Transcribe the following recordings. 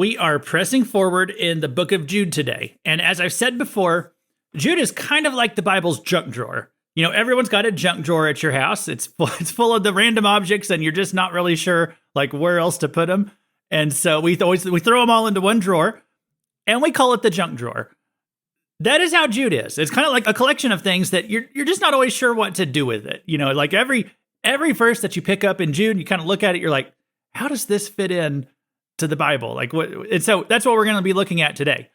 We are pressing forward in the book of Jude today. And as I've said before, Jude is kind of like the Bible's junk drawer. You know, everyone's got a junk drawer at your house. It's full of the random objects, and you're just not really sure like where else to put them. And so we throw them all into one drawer, and we call it the junk drawer. That is how Jude is. It's kind of like a collection of things that you're just not always sure what to do with it. You know, like every verse that you pick up in Jude, you kind of look at it, you're like, how does this fit in to the Bible? Like what? And so that's what we're going to be looking at today.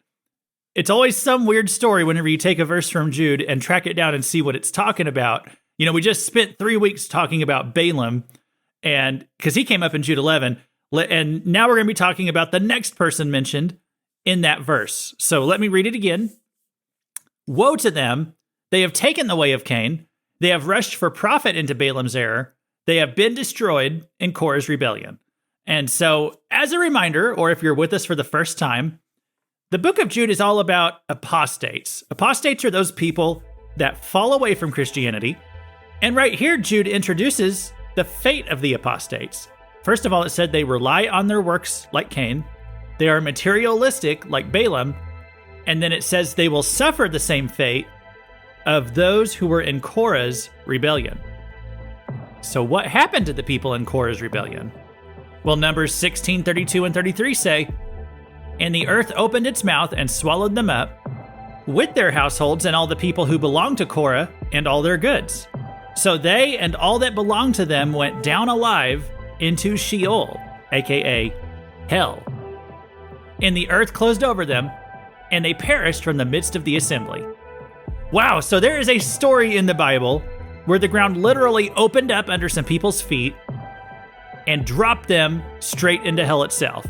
It's always some weird story whenever you take a verse from Jude and track it down and see what it's talking about. You know, we just spent 3 weeks talking about Balaam, and because he came up in Jude 11, and now we're going to be talking about the next person mentioned in that verse. So let me read it again. Woe to them! They have taken the way of Cain. They have rushed for profit into Balaam's error. They have been destroyed in Korah's rebellion. And so, as a reminder, or if you're with us for the first time, the book of Jude is all about apostates. Apostates are those people that fall away from Christianity. And right here, Jude introduces the fate of the apostates. First of all, it said they rely on their works like Cain. They are materialistic like Balaam. And then it says they will suffer the same fate of those who were in Korah's rebellion. So what happened to the people in Korah's rebellion? Well, Numbers 16, 32, and 33 say, "And the earth opened its mouth and swallowed them up, with their households and all the people who belonged to Korah and all their goods. So they and all that belonged to them went down alive into Sheol," aka hell. "And the earth closed over them, and they perished from the midst of the assembly." Wow, so there is a story in the Bible where the ground literally opened up under some people's feet and dropped them straight into hell itself.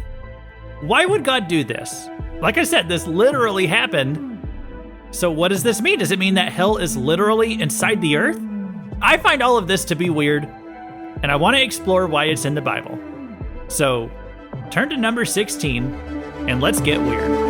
Why would God do this? Like I said, this literally happened. So what does this mean? Does it mean that hell is literally inside the earth? I find all of this to be weird, and I want to explore why it's in the Bible. So turn to number 16, and let's get weird.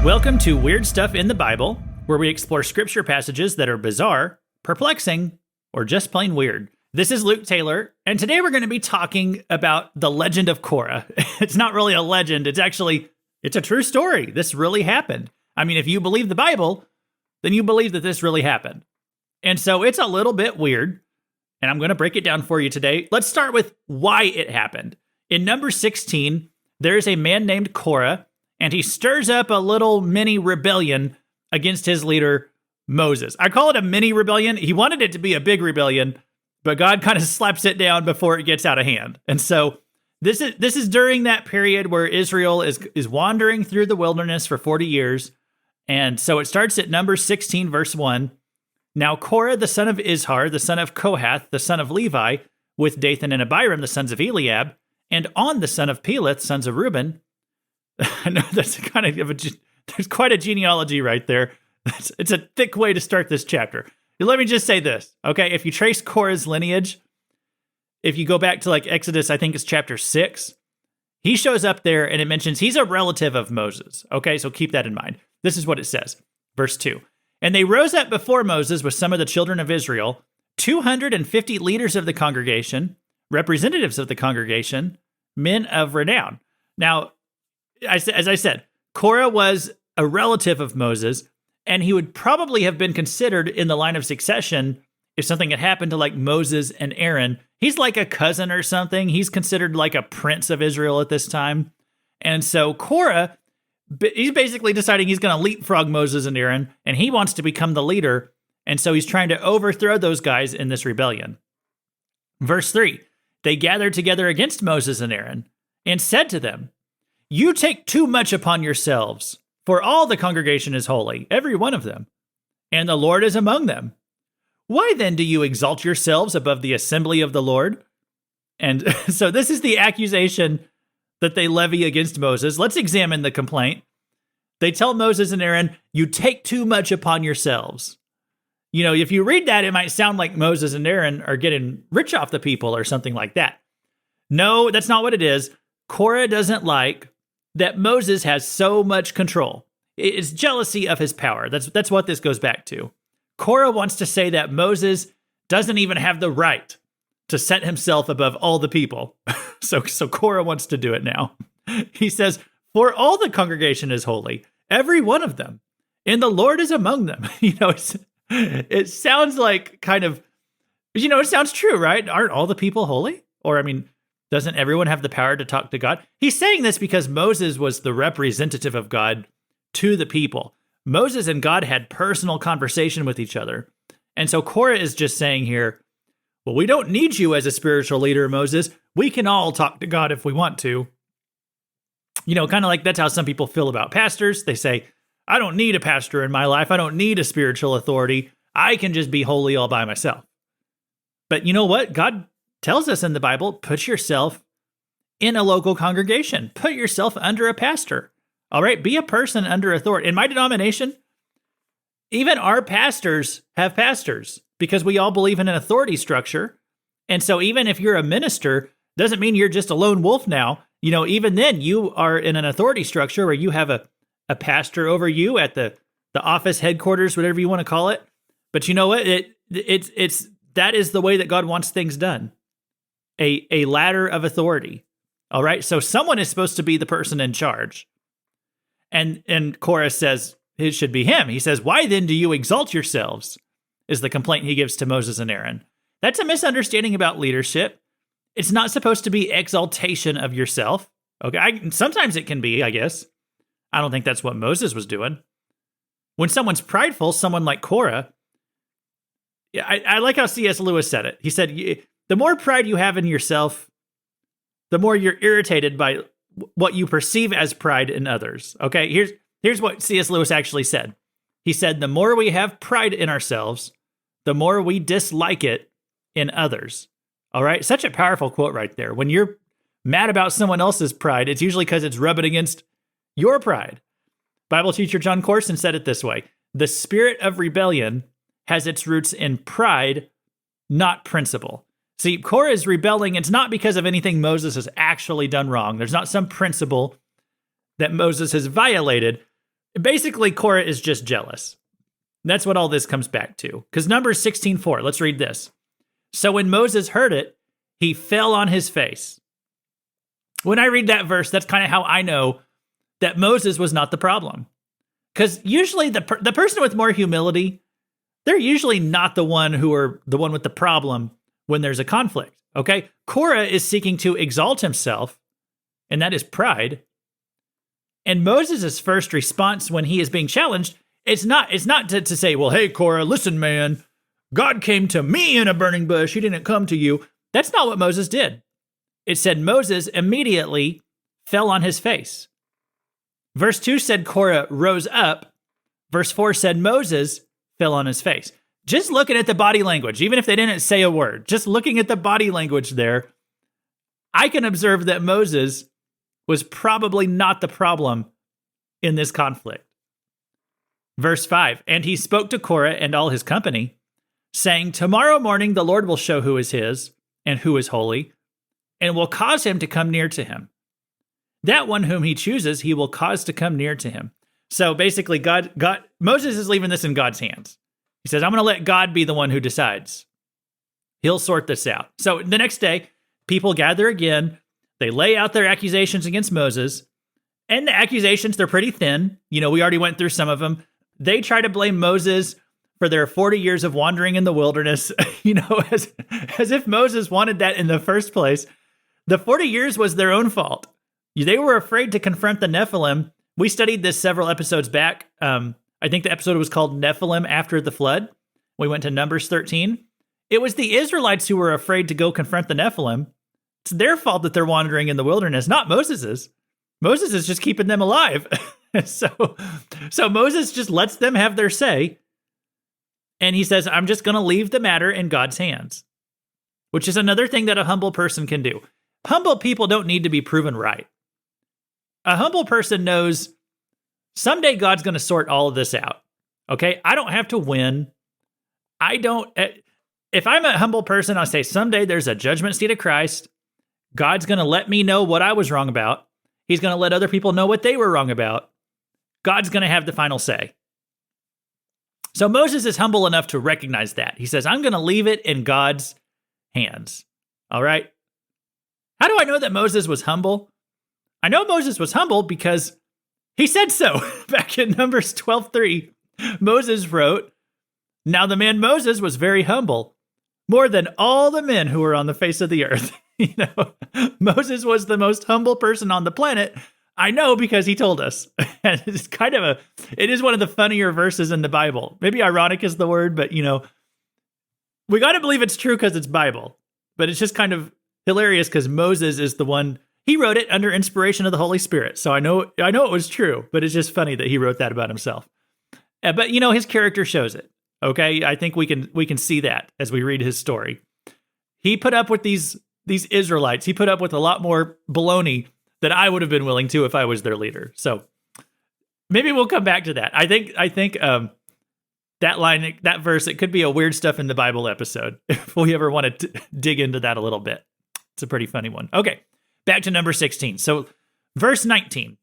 Welcome to Weird Stuff in the Bible, where we explore scripture passages that are bizarre, perplexing, or just plain weird. This is Luke Taylor, and today we're going to be talking about the Legend of Korah. It's not really a legend, it's a true story. This really happened. I mean, if you believe the Bible, then you believe that this really happened. And so it's a little bit weird, and I'm going to break it down for you today. Let's start with why it happened. In number 16, there's a man named Korah, and he stirs up a little mini rebellion against his leader, Moses. I call it a mini rebellion. He wanted it to be a big rebellion, but God kind of slaps it down before it gets out of hand. And so this is during that period where Israel is wandering through the wilderness for 40 years. And so it starts at number 16, verse 1. "Now Korah, the son of Izhar, the son of Kohath, the son of Levi, with Dathan and Abiram, the sons of Eliab, and On, the son of Peleth, sons of Reuben." I know that's there's quite a genealogy right there. It's a thick way to start this chapter. Let me just say this, okay? If you trace Korah's lineage, if you go back to like Exodus, I think it's chapter 6, he shows up there and it mentions he's a relative of Moses. Okay, so keep that in mind. This is what it says, verse 2. "And they rose up before Moses with some of the children of Israel, 250 leaders of the congregation, representatives of the congregation, men of renown." Now, as I said, Korah was a relative of Moses, and he would probably have been considered in the line of succession if something had happened to like Moses and Aaron. He's like a cousin or something. He's considered like a prince of Israel at this time. And so Korah, he's basically deciding he's going to leapfrog Moses and Aaron, and he wants to become the leader. And so he's trying to overthrow those guys in this rebellion. Verse 3, "They gathered together against Moses and Aaron and said to them, 'You take too much upon yourselves, for all the congregation is holy, every one of them, and the Lord is among them. Why then do you exalt yourselves above the assembly of the Lord?'" And so this is the accusation that they levy against Moses. Let's examine the complaint. They tell Moses and Aaron, "You take too much upon yourselves." You know, if you read that, it might sound like Moses and Aaron are getting rich off the people or something like that. No, that's not what it is. Korah doesn't like that Moses has so much control. It's jealousy of his power. That's what this goes back to. Korah wants to say that Moses doesn't even have the right to set himself above all the people. So Korah wants to do it now. He says, for all the congregation is holy, every one of them, and the Lord is among them. It sounds like kind of, it sounds true, right? Aren't all the people holy? Or, doesn't everyone have the power to talk to God? He's saying this because Moses was the representative of God to the people. Moses and God had personal conversation with each other. And so Korah is just saying here, well, we don't need you as a spiritual leader, Moses. We can all talk to God if we want to. Kind of like that's how some people feel about pastors. They say, I don't need a pastor in my life. I don't need a spiritual authority. I can just be holy all by myself. But you know what? God tells us in the Bible, put yourself in a local congregation. Put yourself under a pastor. All right? Be a person under authority. In my denomination, even our pastors have pastors because we all believe in an authority structure. And so even if you're a minister, doesn't mean you're just a lone wolf now. Even then you are in an authority structure where you have a pastor over you at the office headquarters, whatever you want to call it. But you know what? It's that is the way that God wants things done. A ladder of authority. All right. So someone is supposed to be the person in charge. And Korah says it should be him. He says, why then do you exalt yourselves? Is the complaint he gives to Moses and Aaron. That's a misunderstanding about leadership. It's not supposed to be exaltation of yourself. Okay. Sometimes it can be, I guess. I don't think that's what Moses was doing. When someone's prideful, someone like Korah, I like how C.S. Lewis said it. He said, the more pride you have in yourself, the more you're irritated by what you perceive as pride in others. Okay, here's what C.S. Lewis actually said. He said, the more we have pride in ourselves, the more we dislike it in others. All right, such a powerful quote right there. When you're mad about someone else's pride, it's usually because it's rubbing against your pride. Bible teacher John Corson said it this way: the spirit of rebellion has its roots in pride, not principle. See, Korah is rebelling. It's not because of anything Moses has actually done wrong. There's not some principle that Moses has violated. Basically, Korah is just jealous. That's what all this comes back to. Because Numbers 16:4, let's read this. So when Moses heard it, he fell on his face. When I read that verse, that's kind of how I know that Moses was not the problem. Because usually the person with more humility, they're usually not the one with the problem when there's a conflict. Okay? Korah is seeking to exalt himself, and that is pride. And Moses' first response when he is being challenged, it's not to say, well, hey, Korah, listen, man, God came to me in a burning bush. He didn't come to you. That's not what Moses did. It said Moses immediately fell on his face. Verse 2 said Korah rose up. Verse 4 said Moses fell on his face. Just looking at the body language, even if they didn't say a word, just looking at the body language there, I can observe that Moses was probably not the problem in this conflict. Verse 5, and he spoke to Korah and all his company, saying, tomorrow morning the Lord will show who is his and who is holy, and will cause him to come near to him. That one whom he chooses, he will cause to come near to him. So basically, Moses is leaving this in God's hands. He says, I'm going to let God be the one who decides. He'll sort this out. So the next day, people gather again. They lay out their accusations against Moses. And the accusations, they're pretty thin. We already went through some of them. They try to blame Moses for their 40 years of wandering in the wilderness, as if Moses wanted that in the first place. The 40 years was their own fault. They were afraid to confront the Nephilim. We studied this several episodes back. I think the episode was called Nephilim After the Flood. We went to Numbers 13. It was the Israelites who were afraid to go confront the Nephilim. It's their fault that they're wandering in the wilderness, not Moses's. Moses is just keeping them alive. So Moses just lets them have their say. And he says, I'm just going to leave the matter in God's hands, which is another thing that a humble person can do. Humble people don't need to be proven right. A humble person knows someday God's going to sort all of this out. Okay? I don't have to win. If I'm a humble person, I'll say someday there's a judgment seat of Christ. God's going to let me know what I was wrong about. He's going to let other people know what they were wrong about. God's going to have the final say. So Moses is humble enough to recognize that. He says, I'm going to leave it in God's hands. All right. How do I know that Moses was humble? I know Moses was humble because he said so. Back in Numbers 12:3, Moses wrote, now the man Moses was very humble, more than all the men who were on the face of the earth. Moses was the most humble person on the planet. I know because he told us. And it's it is one of the funnier verses in the Bible. Maybe ironic is the word, but we got to believe it's true because it's Bible. But it's just kind of hilarious because Moses is the one, he wrote it under inspiration of the Holy Spirit. So I know it was true, but it's just funny that he wrote that about himself. But his character shows it. Okay, I think we can see that as we read his story. He put up with these Israelites. He put up with a lot more baloney than I would have been willing to if I was their leader. So maybe we'll come back to that. I think that line, that verse, it could be a weird stuff in the Bible episode if we ever want to dig into that a little bit. It's a pretty funny one. Okay, back to number 16. So verse 19.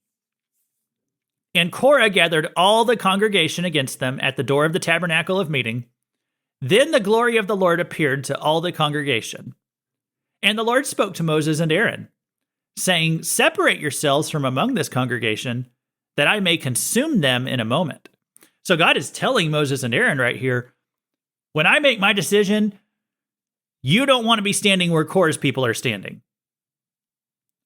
And Korah gathered all the congregation against them at the door of the tabernacle of meeting. Then the glory of the Lord appeared to all the congregation. And the Lord spoke to Moses and Aaron, saying, separate yourselves from among this congregation, that I may consume them in a moment. So God is telling Moses and Aaron right here, when I make my decision, you don't want to be standing where Korah's people are standing.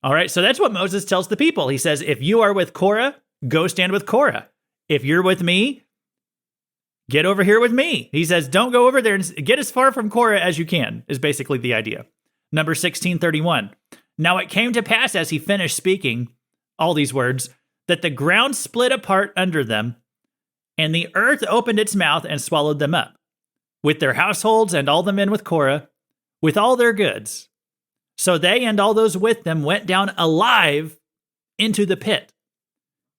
All right, so that's what Moses tells the people. He says, if you are with Korah, go stand with Korah. If you're with me, get over here with me. He says, don't go over there and get as far from Korah as you can, is basically the idea. Number 16:31. Now it came to pass as he finished speaking all these words, that the ground split apart under them, and the earth opened its mouth and swallowed them up, with their households and all the men with Korah, with all their goods. So they and all those with them went down alive into the pit.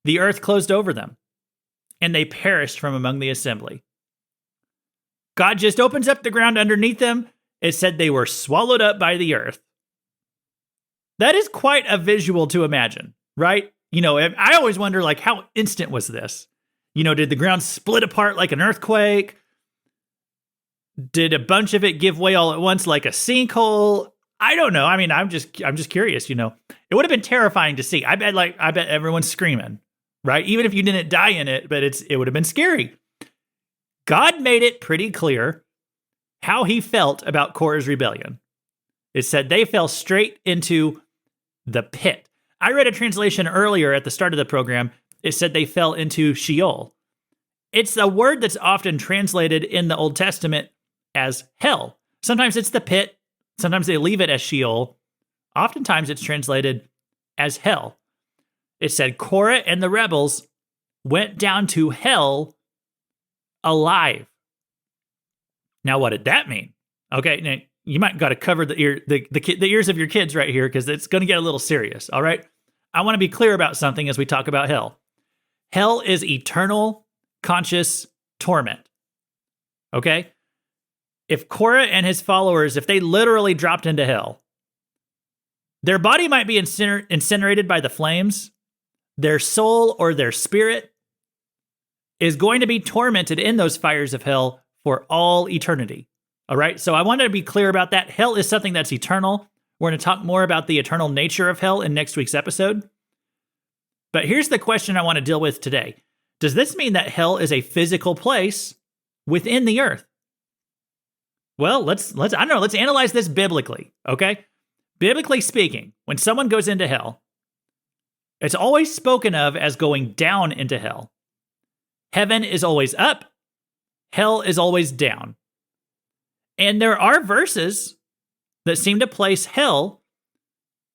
The earth closed over them, and they perished from among the assembly. God just opens up the ground underneath them. It said they were swallowed up by the earth. That is quite a visual to imagine, right? I always wonder, how instant was this? Did the ground split apart like an earthquake? Did a bunch of it give way all at once like a sinkhole? I don't know. I mean, I'm just curious, It would have been terrifying to see. I bet everyone's screaming, right? Even if you didn't die in it, but it would have been scary. God made it pretty clear how he felt about Korah's rebellion. It said they fell straight into the pit. I read a translation earlier at the start of the program. It said they fell into Sheol. It's a word that's often translated in the Old Testament as hell. Sometimes it's the pit. Sometimes they leave it as Sheol. Oftentimes it's translated as hell. It said Korah and the rebels went down to hell alive. Now, what did that mean? Okay, now you might got to cover the ears of your kids right here because it's going to get a little serious, all right? I want to be clear about something as we talk about hell. Hell is eternal, conscious torment, okay? If Korah and his followers, if they literally dropped into hell, their body might be incinerated by the flames. Their soul or their spirit is going to be tormented in those fires of hell for all eternity. All right, so I wanted to be clear about that. Hell is something that's eternal. We're going to talk more about the eternal nature of hell in next week's episode. But here's the question I want to deal with today. Does this mean that hell is a physical place within the earth? Well, let's analyze this biblically, okay? Biblically speaking, when someone goes into hell, it's always spoken of as going down into hell. Heaven is always up. Hell is always down. And there are verses that seem to place hell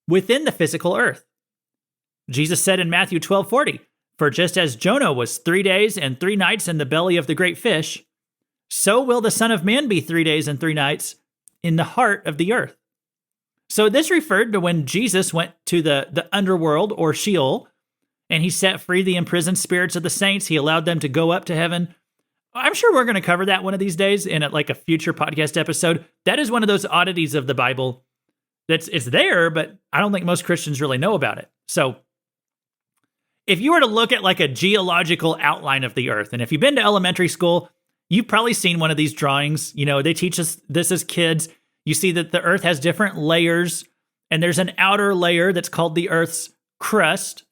within the physical earth. Jesus said in Matthew 12:40, "For just as Jonah was 3 days and 3 nights in the belly of the great fish, so will the Son of Man be 3 days and 3 nights in the heart of the earth." So this referred to when Jesus went to the underworld or Sheol, and he set free the imprisoned spirits of the saints. He allowed them to go up to heaven. I'm sure we're going to cover that one of these days in a future podcast episode. That is one of those oddities of the Bible it's there, but I don't think most Christians really know about it. So if you were to look at a geological outline of the earth, and if you've been to elementary school, You've probably seen one of these drawings. They teach us this as kids. You see that the earth has different layers, and there's an outer layer that's called the earth's crust.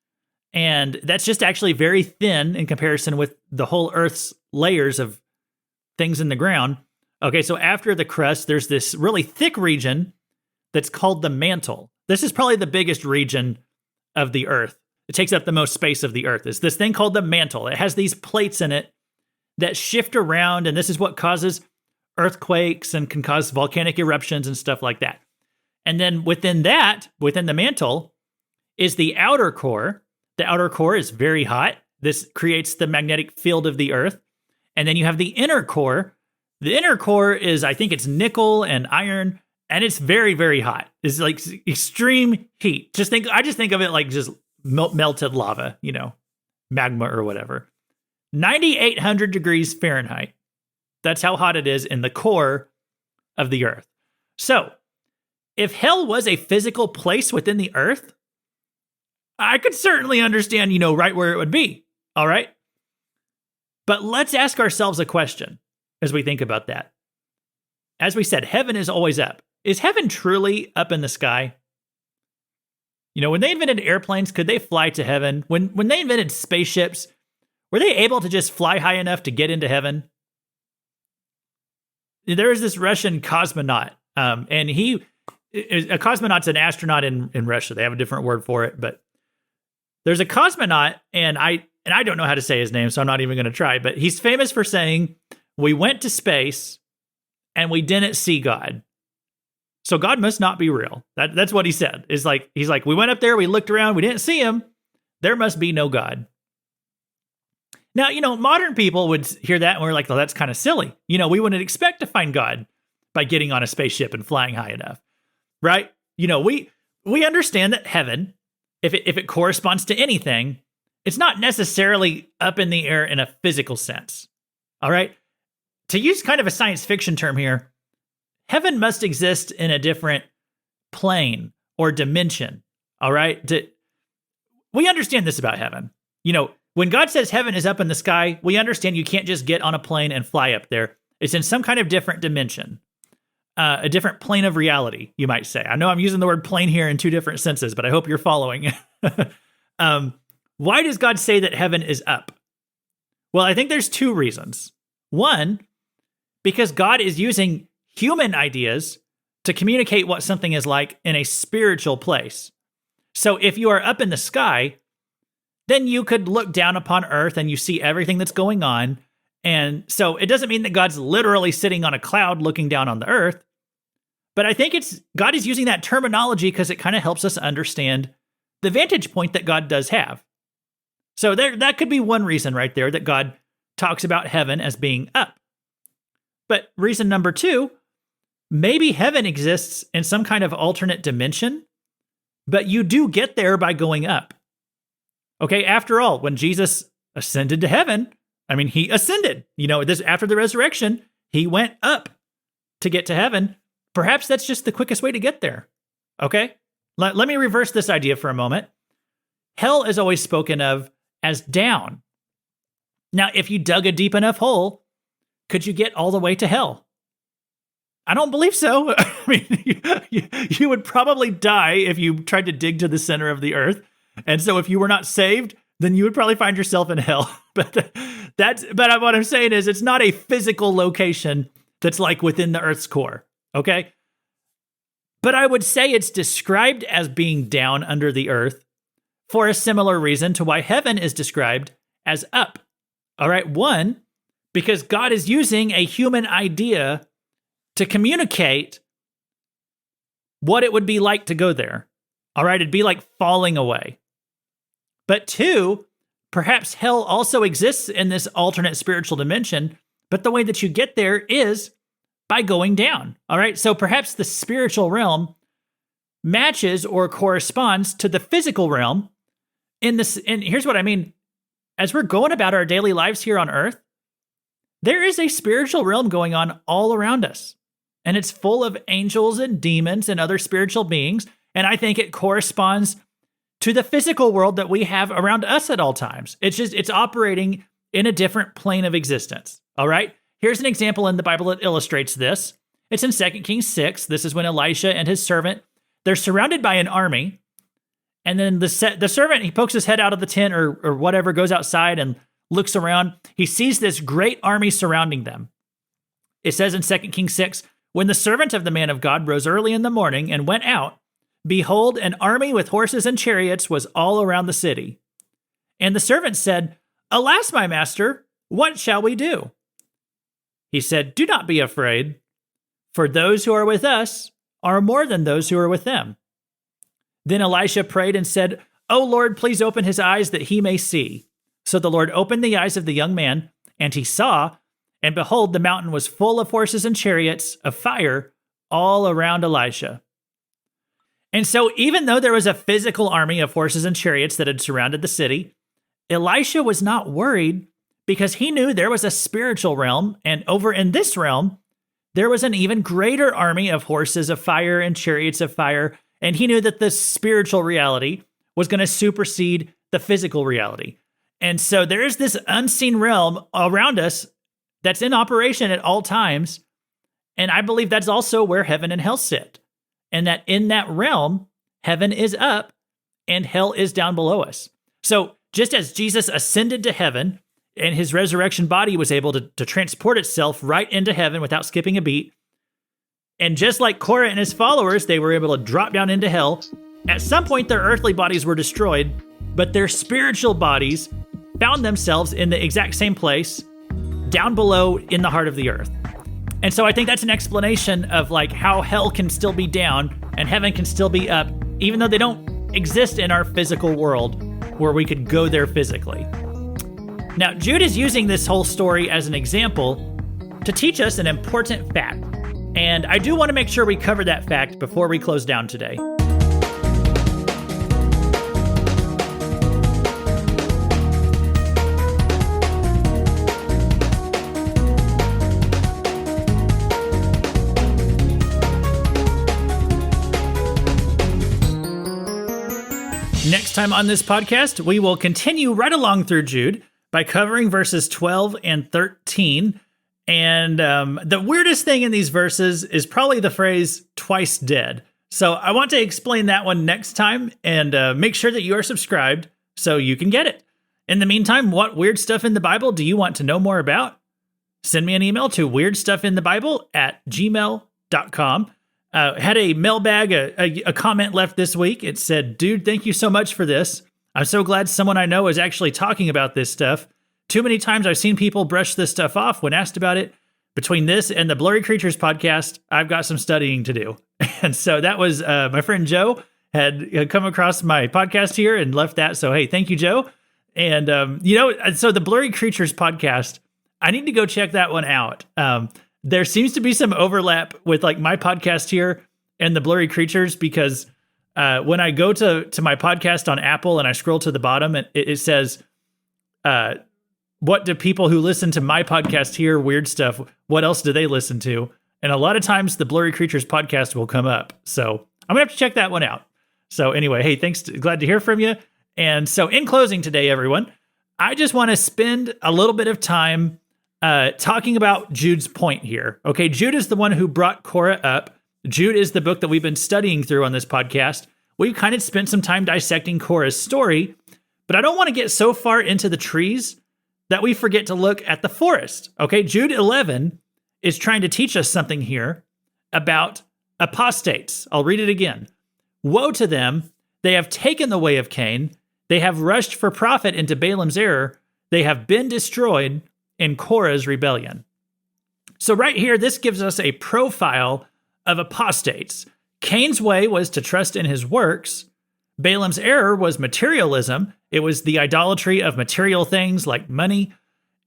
And that's just actually very thin in comparison with the whole earth's layers of things in the ground. Okay, so after the crust, there's this really thick region that's called the mantle. This is probably the biggest region of the earth. It takes up the most space of the earth. It's this thing called the mantle. It has these plates in it that shift around, and this is what causes earthquakes and can cause volcanic eruptions and stuff like that. And then within the mantle, is the outer core. The outer core is very hot. This creates the magnetic field of the earth. And then you have the inner core. The inner core is, I think it's nickel and iron, and it's very, very hot. It's like extreme heat. I just think of it like just melted lava, magma or whatever. 9,800 degrees Fahrenheit. That's how hot it is in the core of the earth. So, if hell was a physical place within the earth, I could certainly understand, right where it would be. All right. But let's ask ourselves a question as we think about that. As we said, heaven is always up. Is heaven truly up in the sky? When they invented airplanes, could they fly to heaven? When they invented spaceships, were they able to just fly high enough to get into heaven? There is this Russian cosmonaut, and a cosmonaut's an astronaut in Russia. They have a different word for it, but there's a cosmonaut, and I don't know how to say his name, so I'm not even going to try, but he's famous for saying, "We went to space and we didn't see God. So God must not be real." That's what he said. He's like, "We went up there, we looked around, we didn't see him. There must be no God." Now, modern people would hear that and we're like, "Well, that's kind of silly. We wouldn't expect to find God by getting on a spaceship and flying high enough." Right? We understand that heaven, if it corresponds to anything, it's not necessarily up in the air in a physical sense. All right? To use kind of a science fiction term here, heaven must exist in a different plane or dimension. All right? We understand this about heaven. When God says heaven is up in the sky, we understand you can't just get on a plane and fly up there. It's in some kind of different dimension, a different plane of reality, you might say. I know I'm using the word plane here in two different senses, but I hope you're following. Why does God say that heaven is up? Well, I think there's two reasons. One, because God is using human ideas to communicate what something is like in a spiritual place. So if you are up in the sky, then you could look down upon earth and you see everything that's going on. And so it doesn't mean that God's literally sitting on a cloud looking down on the earth. But I think God is using that terminology because it kind of helps us understand the vantage point that God does have. So that could be one reason right there that God talks about heaven as being up. But reason number two, maybe heaven exists in some kind of alternate dimension, but you do get there by going up. Okay, after all, when Jesus ascended to heaven, he ascended. After the resurrection, he went up to get to heaven. Perhaps that's just the quickest way to get there. Okay, let me reverse this idea for a moment. Hell is always spoken of as down. Now, if you dug a deep enough hole, could you get all the way to hell? I don't believe so. You would probably die if you tried to dig to the center of the earth. And so if you were not saved, then you would probably find yourself in hell. But what I'm saying is it's not a physical location that's like within the earth's core. Okay. But I would say it's described as being down under the earth for a similar reason to why heaven is described as up. All right. One, because God is using a human idea to communicate what it would be like to go there. All right. It'd be like falling away. But two, perhaps hell also exists in this alternate spiritual dimension, but the way that you get there is by going down. All right. So perhaps the spiritual realm matches or corresponds to the physical realm in this. And here's what I mean. As we're going about our daily lives here on earth, there is a spiritual realm going on all around us. And it's full of angels and demons and other spiritual beings. And I think it corresponds to the physical world that we have around us at all times. It's operating in a different plane of existence. All right. Here's an example in the Bible that illustrates this. It's in 2 Kings 6. This is when Elisha and his servant, they're surrounded by an army. And then the servant, he pokes his head out of the tent or whatever, goes outside and looks around. He sees this great army surrounding them. It says in 2 Kings 6, when the servant of the man of God rose early in the morning and went out, behold, an army with horses and chariots was all around the city. And the servant said, alas, my master, what shall we do? He said, do not be afraid, for those who are with us are more than those who are with them. Then Elisha prayed and said, O Lord, please open his eyes that he may see. So the Lord opened the eyes of the young man, and he saw, and behold, the mountain was full of horses and chariots of fire all around Elisha. And so even though there was a physical army of horses and chariots that had surrounded the city, Elisha was not worried because he knew there was a spiritual realm, and over in this realm, there was an even greater army of horses of fire and chariots of fire, and he knew that the spiritual reality was going to supersede the physical reality. And so there is this unseen realm around us that's in operation at all times, and I believe that's also where heaven and hell sit, and that in that realm, heaven is up and hell is down below us. So just as Jesus ascended to heaven, and his resurrection body was able to transport itself right into heaven without skipping a beat. And just like Korah and his followers, they were able to drop down into hell. At some point, their earthly bodies were destroyed, but their spiritual bodies found themselves in the exact same place, down below in the heart of the earth. And so I think that's an explanation of like how hell can still be down and heaven can still be up, even though they don't exist in our physical world where we could go there physically. Now, Jude is using this whole story as an example to teach us an important fact. And I do want to make sure we cover that fact before we close down today. Next time on this podcast, we will continue right along through Jude by covering verses 12 and 13. And the weirdest thing in these verses is probably the phrase twice dead. So I want to explain that one next time and make sure that you are subscribed so you can get it. In the meantime, what weird stuff in the Bible do you want to know more about? Send me an email to weirdstuffinthebible@gmail.com. Had a mailbag, a comment left this week. It said, dude, thank you so much for this. I'm so glad someone I know is actually talking about this stuff. Too many times I've seen people brush this stuff off when asked about it. Between this and the Blurry Creatures podcast, I've got some studying to do. And so that was my friend Joe had come across my podcast here and left that. So, hey, thank you, Joe. And, so the Blurry Creatures podcast, I need to go check that one out. There seems to be some overlap with like my podcast here and the Blurry Creatures because when I go to my podcast on Apple and I scroll to the bottom, it says, what do people who listen to my podcast hear? Weird stuff. What else do they listen to? And a lot of times the Blurry Creatures podcast will come up. So I'm going to have to check that one out. So anyway, hey, thanks. Glad to hear from you. And so in closing today, everyone, I just want to spend a little bit of time talking about Jude's point here. Okay, Jude is the one who brought Korah up. Jude is the book that we've been studying through on this podcast. We've kind of spent some time dissecting Korah's story, but I don't want to get so far into the trees that we forget to look at the forest. Okay, Jude 11 is trying to teach us something here about apostates. I'll read it again. Woe to them, they have taken the way of Cain. They have rushed for profit into Balaam's error. They have been destroyed in Korah's rebellion. So right here, this gives us a profile of apostates. Cain's way was to trust in his works. Balaam's error was materialism. It was the idolatry of material things like money.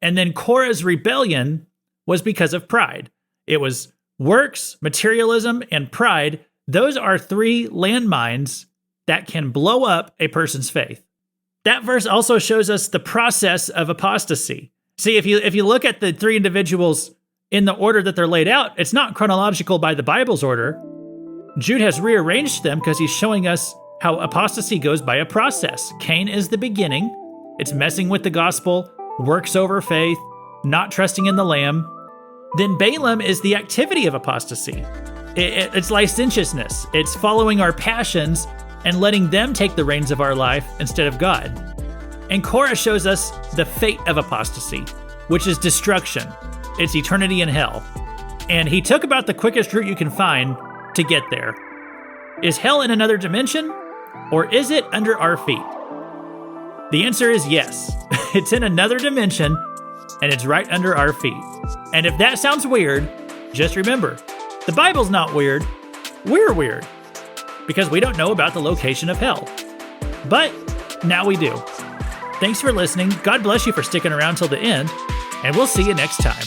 And then Korah's rebellion was because of pride. It was works, materialism, and pride. Those are three landmines that can blow up a person's faith. That verse also shows us the process of apostasy. See, if you look at the three individuals in the order that they're laid out, it's not chronological by the Bible's order. Jude has rearranged them because he's showing us how apostasy goes by a process. Cain is the beginning. It's messing with the gospel, works over faith, not trusting in the Lamb. then Balaam is the activity of apostasy. It's licentiousness. It's following our passions and letting them take the reins of our life instead of God. And Korah shows us the fate of apostasy, which is destruction. It's eternity in hell. And he took about the quickest route you can find to get there. Is hell in another dimension, or is it under our feet? The answer is yes. It's in another dimension, and it's right under our feet. And if that sounds weird, just remember, the Bible's not weird. We're weird, because we don't know about the location of hell. But now we do. Thanks for listening. God bless you for sticking around till the end, and we'll see you next time.